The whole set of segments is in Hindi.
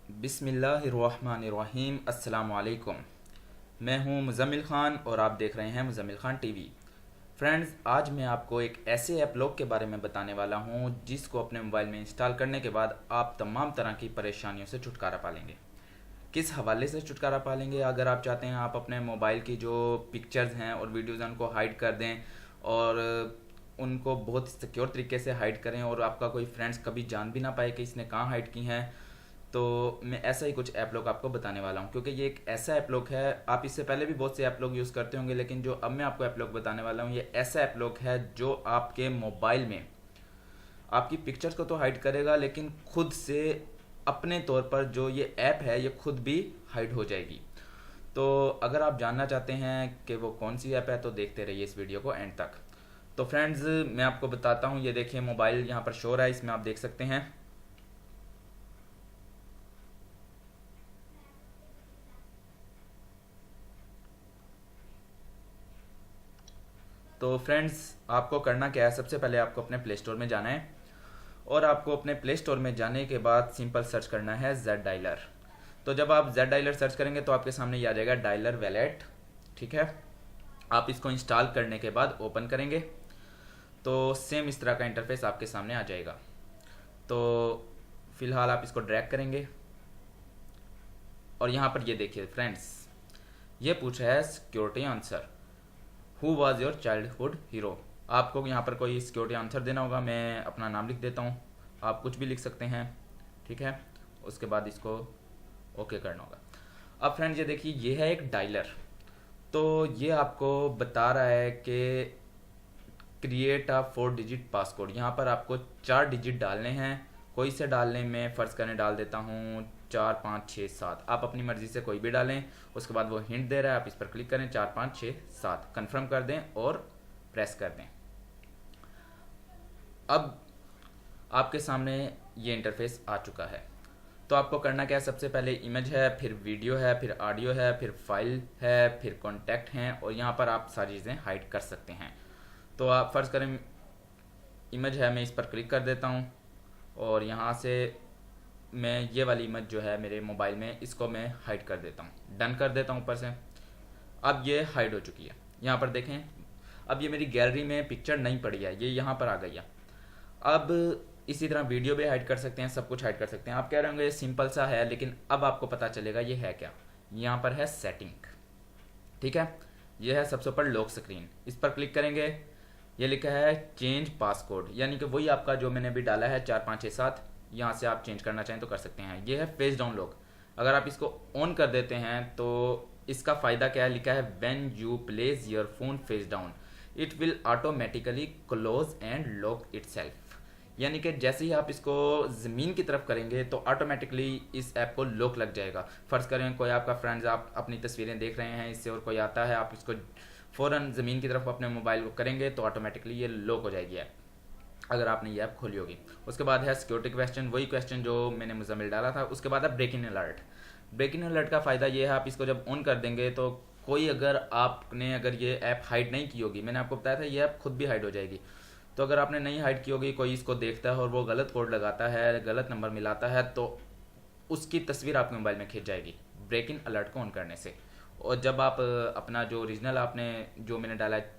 बिस्मिल्लाहिर्रहमानिर्रहीम। अस्सलाम वालेकुम। मैं हूं मुज़म्मिल ख़ान और आप देख रहे हैं मुज़म्मिल ख़ान टीवी। फ्रेंड्स, आज मैं आपको एक ऐसे ऐप लॉक के बारे में बताने वाला हूं जिसको अपने मोबाइल में इंस्टॉल करने के बाद आप तमाम तरह की परेशानियों से छुटकारा पा लेंगे। किस हवाले से छुटकारा पा लेंगे? अगर आप चाहते हैं आप अपने मोबाइल की जो पिक्चर्स हैं और वीडियोज़ हैं उनको हाइड कर दें और उनको बहुत सिक्योर तरीके से हाइड करें और आपका कोई फ्रेंड्स कभी जान भी ना पाए कि इसने कहाँ हाइड की हैं, तो मैं ऐसा ही कुछ ऐप लॉक आपको बताने वाला हूँ। क्योंकि ये एक ऐसा ऐप लॉक है, आप इससे पहले भी बहुत से ऐप लॉक यूज़ करते होंगे, लेकिन जो अब मैं आपको ऐप लॉक बताने वाला हूँ ये ऐसा ऐप लॉक है जो आपके मोबाइल में आपकी पिक्चर्स को तो हाइड करेगा, लेकिन खुद से अपने तौर पर जो ये ऐप है ये खुद भी हाइड हो जाएगी। तो अगर आप जानना चाहते हैं कि वो कौन सी ऐप है तो देखते रहिए इस वीडियो को एंड तक। तो फ्रेंड्स, मैं आपको बताता हूँ। ये देखिए मोबाइल यहाँ पर शो रहा है, इसमें आप देख सकते हैं। तो फ्रेंड्स, आपको करना क्या है, सबसे पहले आपको अपने प्ले स्टोर में जाना है और आपको अपने प्ले स्टोर में जाने के बाद सिंपल सर्च करना है जेड डायलर। तो जब आप जेड डायलर सर्च करेंगे तो आपके सामने ये आ जाएगा डायलर वैलेट। ठीक है, आप इसको इंस्टॉल करने के बाद ओपन करेंगे तो सेम इस तरह का इंटरफेस आपके सामने आ जाएगा। तो फिलहाल आप इसको ड्रैग करेंगे और यहाँ पर ये देखिए फ्रेंड्स, ये पूछ रहा है security answer, who was your childhood hero. आपको यहाँ पर कोई सिक्योरिटी आंसर देना होगा। मैं अपना नाम लिख देता हूँ, आप कुछ भी लिख सकते हैं। ठीक है, उसके बाद इसको ओके करना होगा। अब फ्रेंड्स ये देखिए, ये है एक डायलर। तो ये आपको बता रहा है कि क्रिएट अ 4 डिजिट पासकोड। यहाँ पर आपको 4 डिजिट डालने हैं। कोई से डालने में फ़र्ज़ करने डाल देता हूँ 4 5 6 7। आप अपनी मर्ज़ी से कोई भी डालें। उसके बाद वो हिंट दे रहा है, आप इस पर क्लिक करें, 4 5 6 7 कन्फर्म कर दें और प्रेस कर दें। अब आपके सामने ये इंटरफेस आ चुका है। तो आपको करना क्या है, सबसे पहले इमेज है, फिर वीडियो है, फिर ऑडियो है, फिर फाइल है, फिर कॉन्टैक्ट हैं और यहाँ पर आप सारी चीज़ें हाइड कर सकते हैं। तो आप फ़र्ज़ करें इमेज है, मैं इस पर क्लिक कर देता हूँ और यहाँ से मैं ये वाली इमेज जो है मेरे मोबाइल में, इसको मैं हाइड कर देता हूँ, डन कर देता हूँ ऊपर से। अब ये हाइड हो चुकी है। यहाँ पर देखें, अब ये मेरी गैलरी में पिक्चर नहीं पड़ी है, ये यहाँ पर आ गई है। अब इसी तरह वीडियो भी हाइड कर सकते हैं, सब कुछ हाइड कर सकते हैं। आप कह रहे होंगे ये सिंपल सा है, लेकिन अब आपको पता चलेगा ये है क्या। यहाँ पर है सेटिंग। ठीक है, ये है सबसे ऊपर लॉक स्क्रीन, इस पर क्लिक करेंगे। ये लिखा है चेंज पासकोड, यानी कि वही आपका जो मैंने अभी डाला है 4 5 6 7, यहाँ से आप चेंज करना चाहें तो कर सकते हैं। ये है फेस डाउन लॉक। अगर आप इसको ऑन कर देते हैं तो इसका फ़ायदा क्या है, लिखा है when you place your phone face down it will automatically close and lock itself. यानी कि जैसे ही आप इसको ज़मीन की तरफ करेंगे तो ऑटोमेटिकली इस ऐप को लॉक लग जाएगा। फ़र्ज़ करें कोई आपका फ्रेंड्स, आप अपनी तस्वीरें देख रहे हैं इससे और कोई आता है, आप इसको फ़ौरन ज़मीन की तरफ अपने मोबाइल को करेंगे तो ऑटोमेटिकली ये लॉक हो जाएगी ऐप, अगर आपने ये ऐप खोली होगी। उसके बाद है सिक्योरिटी क्वेश्चन, वही क्वेश्चन जो मैंने मुज़म्मिल डाला था। उसके बाद है ब्रेकिंग अलर्ट। ब्रेकिंग अलर्ट का फ़ायदा ये है, आप इसको जब ऑन कर देंगे तो कोई अगर ये ऐप हाइड नहीं की होगी, मैंने आपको बताया था ये ऐप खुद भी हाइड हो जाएगी। तो अगर आपने नहीं हाइड की होगी, कोई इसको देखता है और वो गलत कोड लगाता है, गलत नंबर मिलाता है, तो उसकी तस्वीर आपके मोबाइल में खिंच जाएगी ब्रेकिंग अलर्ट को ऑन करने से। और जब आप अपना जो ओरिजिनल आपने जो मैंने डाला है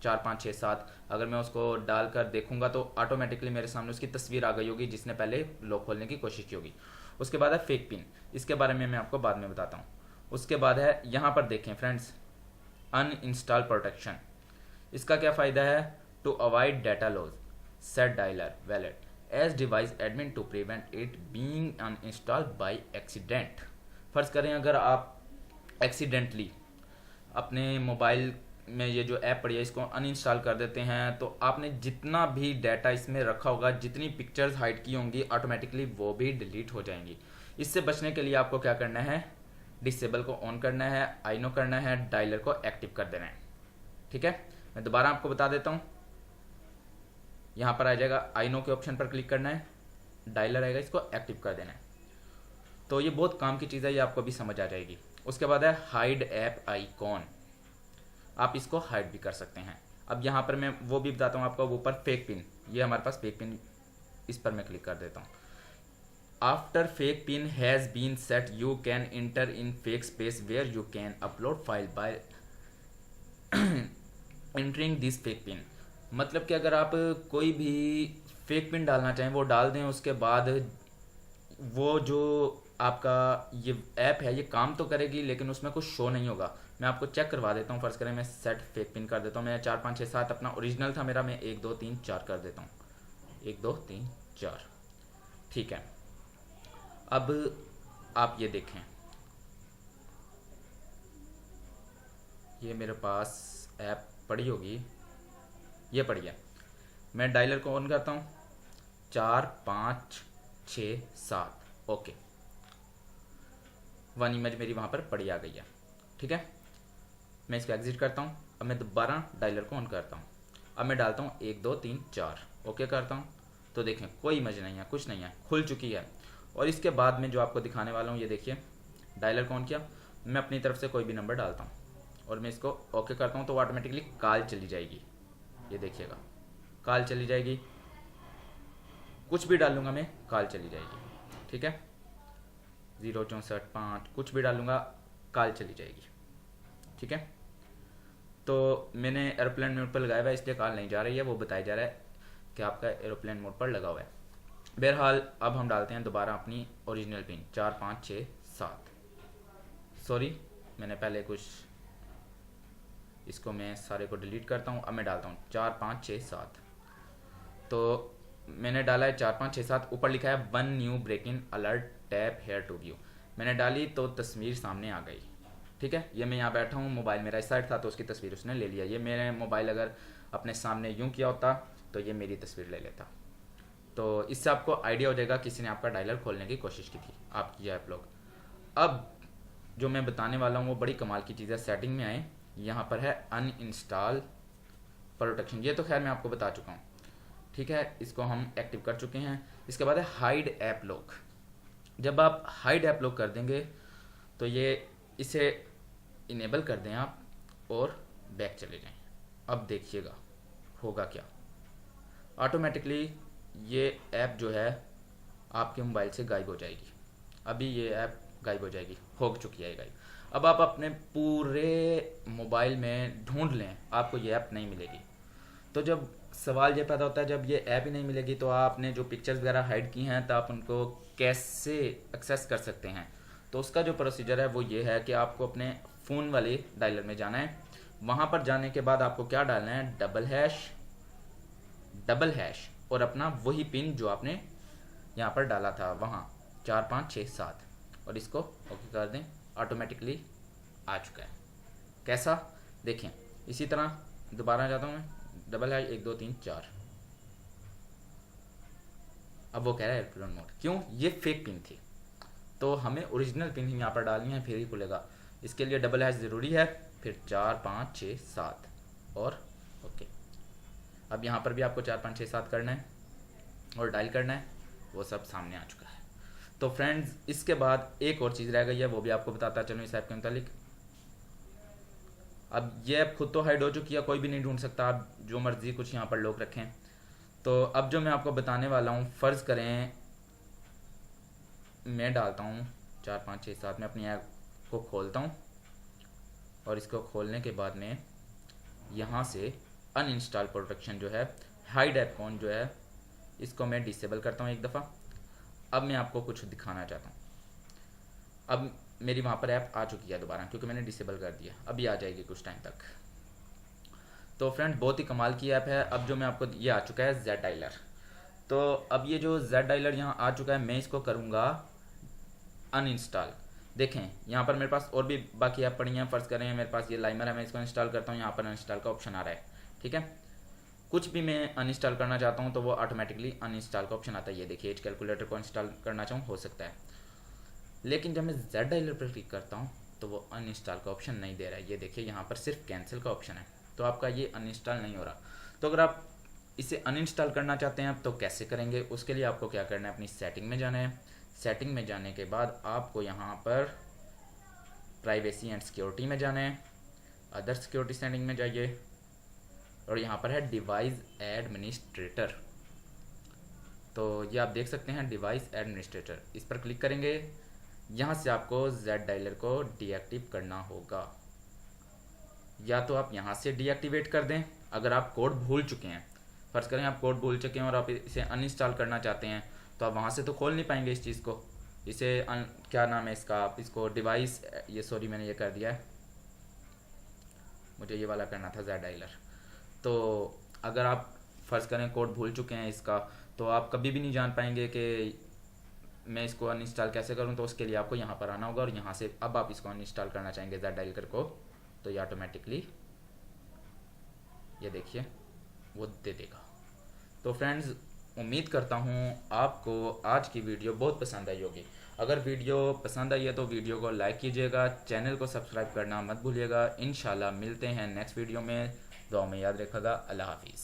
4 5 6 7, अगर मैं उसको डालकर देखूंगा तो ऑटोमेटिकली मेरे सामने उसकी तस्वीर आ गई होगी जिसने पहले लॉक खोलने की कोशिश की होगी। उसके बाद है फेक पिन, इसके बारे में मैं आपको बाद में बताता हूँ। उसके बाद है यहाँ पर देखें फ्रेंड्स, अनइंस्टॉल प्रोटेक्शन। इसका क्या फ़ायदा है, to avoid data loss set dialer wallet as device admin to prevent it being uninstalled by accident. फ़र्ज़ करें अगर आप एक्सीडेंटली अपने मोबाइल में ये जो ऐप पड़ी है इसको अनइंस्टॉल कर देते हैं तो आपने जितना भी डाटा इसमें रखा होगा, जितनी पिक्चर्स हाइड की होंगी, ऑटोमेटिकली वो भी डिलीट हो जाएंगी। इससे बचने के लिए आपको क्या करना है, डिसेबल को ऑन करना है, आईनो करना है, डायलर को एक्टिव कर देना है। ठीक है, मैं दोबारा आपको बता देता हूँ। यहाँ पर आ जाएगा आईनो के ऑप्शन पर क्लिक करना है, डायलर आएगा, इसको एक्टिव कर देना है। तो ये बहुत काम की चीज़ है, ये आपको भी समझ आ जाएगी। उसके बाद है हाइड ऐप आइकॉन, आप इसको हाइड भी कर सकते हैं। अब यहाँ पर मैं वो भी बताता हूँ आपको, ऊपर फेक पिन, ये हमारे पास फेक पिन, इस पर मैं क्लिक कर देता हूँ। After fake pin has been set you can enter in fake space where you can upload file by entering this fake pin. मतलब कि अगर आप कोई भी फेक पिन डालना चाहें वो डाल दें, उसके बाद वो जो आपका ये ऐप है ये काम तो करेगी लेकिन उसमें कुछ शो नहीं होगा। मैं आपको चेक करवा देता हूँ। फ़र्ज़ करें मैं सेट फेक पिन कर देता हूँ। मैं 4 5 6 7 अपना ओरिजिनल था मेरा, मैं 1 2 3 4 कर देता हूँ। 1 2 3 4, ठीक है। अब आप ये देखें, ये मेरे पास ऐप पड़ी होगी, ये पड़ी है। मैं डायलर को ऑन करता हूँ, 4 5 6 7, ओके। 1 इमेज मेरी वहाँ पर पड़ी आ गई है, ठीक है। मैं इसको एग्जिट करता हूँ। अब मैं दोबारा डायलर को ऑन करता हूँ। अब मैं डालता हूँ 1 2 3 4, ओके करता हूँ। तो देखें कोई इमेज नहीं है, कुछ नहीं है, खुल चुकी है। और इसके बाद में जो आपको दिखाने वाला हूँ, ये देखिए डायलर को ऑन किया, मैं अपनी तरफ से कोई भी नंबर डालता हूँ और मैं इसको ओके करता हूँ तो ऑटोमेटिकली कॉल चली जाएगी। ये देखिएगा कॉल चली जाएगी। कुछ भी डालूंगा मैं, कॉल चली जाएगी, ठीक है। 0 64 5 कुछ भी डालूंगा, कॉल चली जाएगी, ठीक है। तो मैंने एरोप्लेन मोड पर लगाया हुआ है इसलिए कॉल नहीं जा रही है, वो बताया जा रहा है कि आपका एरोप्लेन मोड पर लगा हुआ है। बहरहाल अब हम डालते हैं दोबारा अपनी ओरिजिनल पिन 4 5 6 7। सॉरी, मैंने पहले कुछ, इसको मैं सारे को डिलीट करता हूँ। अब मैं डालता हूँ 4 5 6 7। तो मैंने डाला है 4 5 6 7। ऊपर लिखा है 1 new breaking alert tap here to view. मैंने डाली तो तस्वीर सामने आ गई, ठीक है। ये मैं यहाँ बैठा हूँ, मोबाइल मेरा इस साइड था तो उसकी तस्वीर उसने ले लिया। ये मेरे मोबाइल अगर अपने सामने यूँ किया होता तो ये मेरी तस्वीर ले लेता। तो इससे आपको आइडिया हो जाएगा किसी ने आपका डायलर खोलने की कोशिश की थी, आपकी ऐप लोग। अब जो मैं बताने वाला हूँ वो बड़ी कमाल की चीज़ है। सेटिंग में आए, यहाँ पर है अनइंस्टॉल प्रोटेक्शन, ये तो खैर मैं आपको बता चुका हूँ, ठीक है। इसको हम एक्टिव कर चुके हैं। इसके बाद है हाइड ऐप लॉक। जब आप हाइड ऐप लॉक कर देंगे तो ये इसे इनेबल कर दें आप और बैक चले जाएं। अब देखिएगा होगा क्या, ऑटोमेटिकली ये ऐप जो है आपके मोबाइल से गायब हो जाएगी। अभी ये ऐप गायब हो जाएगी, हो चुकी है गायब। अब आप अपने पूरे मोबाइल में ढूंढ लें, आपको ये ऐप नहीं मिलेगी। तो जब सवाल ये पैदा होता है, जब ये ऐप ही नहीं मिलेगी तो आपने जो पिक्चर्स वगैरह हाइड की हैं तो आप उनको कैसे एक्सेस कर सकते हैं। तो उसका जो प्रोसीजर है वो ये है कि आपको अपने फ़ोन वाले डायलर में जाना है। वहाँ पर जाने के बाद आपको क्या डालना है, डबल हैश और अपना वही पिन जो आपने यहाँ पर डाला था वहाँ 4 5 6 7, और इसको ओके कर दें। ऑटोमेटिकली आ चुका है। कैसा देखें, इसी तरह दोबारा जाता हूँ मैं, डबल हैश 1 2 3 4। अब वो कह रहा है एयरप्लेन मोड, क्यों, ये फेक पिन थी तो हमें ओरिजिनल पिन ही यहाँ पर डालनी है फिर ही खुलेगा। इसके लिए डबल हैश ज़रूरी है, फिर 4 5 6 7 और ओके। अब यहाँ पर भी आपको 4 5 6 7 करना है और डायल करना है, वो सब सामने आ चुका है। तो फ्रेंड्स इसके बाद एक और चीज़ रह गई है, वो भी आपको बताता चलूँ इस ऐप के मुतालिक। अब ये ऐप खुद तो हाइड हो चुकी है, कोई भी नहीं ढूंढ सकता, आप जो मर्ज़ी कुछ यहाँ पर लोग रखें। तो अब जो मैं आपको बताने वाला हूँ, फ़र्ज़ करें मैं डालता हूँ 4 5 6 7 में अपनी ऐप को खोलता हूँ और इसको खोलने के बाद में यहाँ से अनइंस्टॉल प्रोटेक्शन जो है, हाइड ऐप कौन जो है, इसको मैं डिसेबल करता हूँ एक दफ़ा। अब मैं आपको कुछ दिखाना चाहता हूँ। अब मेरी वहाँ पर ऐप आ चुकी है दोबारा क्योंकि मैंने डिसेबल कर दिया, अभी आ जाएगी कुछ टाइम तक। तो फ्रेंड बहुत ही कमाल की ऐप है। अब जो मैं आपको, ये आ चुका है जेड डायलर। तो अब ये जो जेड डायलर यहाँ आ चुका है, मैं इसको करूँगा अनइंस्टॉल। देखें यहाँ पर मेरे पास और भी बाकी ऐप पड़ी हैं। फ़र्ज़ करें मेरे पास ये लाइमर है, मैं इसको इंस्टॉल करता हूँ, यहाँ पर अनइंस्टॉल का ऑप्शन आ रहा है, ठीक है। कुछ भी मैं अनइंस्टॉल करना चाहता हूँ तो वो ऑटोमेटिकली अनइंस्टॉल का ऑप्शन आता है। ये देखिए एज कैलकुलेटर को इंस्टॉल करना चाहूँ हो सकता है, लेकिन जब मैं जेड डायलर पर क्लिक करता हूँ तो वो अनइंस्टॉल का ऑप्शन नहीं दे रहा है। ये देखिए यहाँ पर सिर्फ कैंसिल का ऑप्शन है, तो आपका ये अनइंस्टॉल नहीं हो रहा। तो अगर आप इसे अनइंस्टॉल करना चाहते हैं तो कैसे करेंगे, उसके लिए आपको क्या करना है, अपनी सेटिंग में जाना है। सेटिंग में जाने के बाद आपको यहाँ पर प्राइवेसी एंड सिक्योरिटी में जाना है, अदर सिक्योरिटी सेटिंग में जाइए, और यहाँ पर है डिवाइस एडमिनिस्ट्रेटर, तो ये आप देख सकते हैं डिवाइस एडमिनिस्ट्रेटर, इस पर क्लिक करेंगे। यहाँ से आपको जेड डायलर को डीएक्टिव करना होगा। या तो आप यहाँ से डीएक्टिवेट कर दें अगर आप कोड भूल चुके हैं। फर्ज करें आप कोड भूल चुके हैं और आप इसे अनइंस्टॉल करना चाहते हैं, तो आप वहाँ से तो खोल नहीं पाएंगे इस चीज़ को। इसे क्या नाम है इसका, आप इसको डिवाइस, ये सॉरी मैंने ये कर दिया है, मुझे ये वाला करना था जेड डायलर। तो अगर आप फ़र्ज़ करें कोड भूल चुके हैं इसका, तो आप कभी भी नहीं जान पाएंगे कि मैं इसको अनइंस्टॉल कैसे करूं। तो उसके लिए आपको यहाँ पर आना होगा और यहाँ से अब आप इसको अनइंस्टॉल करना चाहेंगे जेड डायलर को, तो ये ऑटोमेटिकली ये देखिए वो दे देगा। तो फ्रेंड्स, उम्मीद करता हूँ आपको आज की वीडियो बहुत पसंद आई होगी। अगर वीडियो पसंद आई है तो वीडियो को लाइक कीजिएगा, चैनल को सब्सक्राइब करना मत भूलिएगा। इंशाल्लाह मिलते हैं नेक्स्ट वीडियो में। दुआ में याद रखिएगा। अल्लाह हाफिज़।